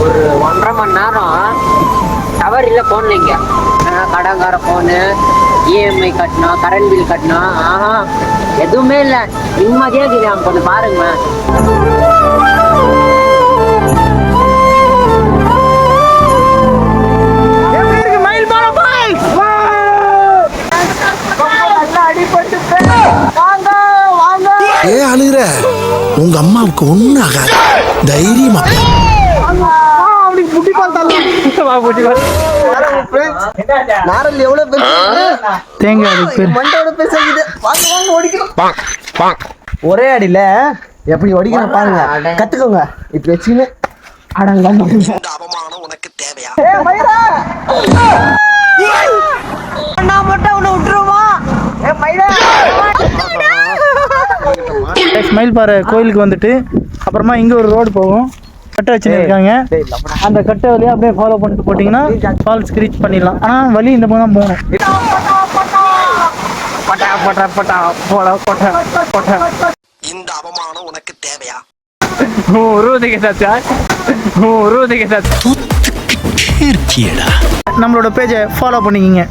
ஒரு 1.5 மணி நேரம் டவர் இல்லை ஃபோன்ல. இங்க கடங்கார ஃபோனு, இஎம்ஐ கட்டணும், கரண்ட் பில் கட்டணும், எதுவுமே இல்லை. நிம்மதியா இருக்குது. கொஞ்சம் பாருங்க. ஏ அழுகிற, உங்க அம்மாவுக்கு ஒண்ணு ஆகாது, தைரியமா ஒரே அடியில எப்படி ஒடிக்கிற பாருங்க, கத்துக்கோங்க. இப்படி வச்சுன்னு அடங்க. அவமானம் உனக்கு தேவையா? ஸ்மைல் பாரு கோயிலுக்கு வந்துட்டு அப்புறமா இங்க ஒரு ரோடு போகும், கட்டை வச்சுருக்காங்க. அந்த கட்டை வழியா அப்படியே ஃபாலோ பண்ணிட்டு போட்டிங்கன்னா ஃபால்ஸ்க்கு ரீச் பண்ணிடலாம். ஆனால் வழி இந்த பக்கம் தான் போகணும். இந்த அவமானம் உனக்கு தேவையா? நம்மளோட பேஜை ஃபாலோ பண்ணிக்கிங்க.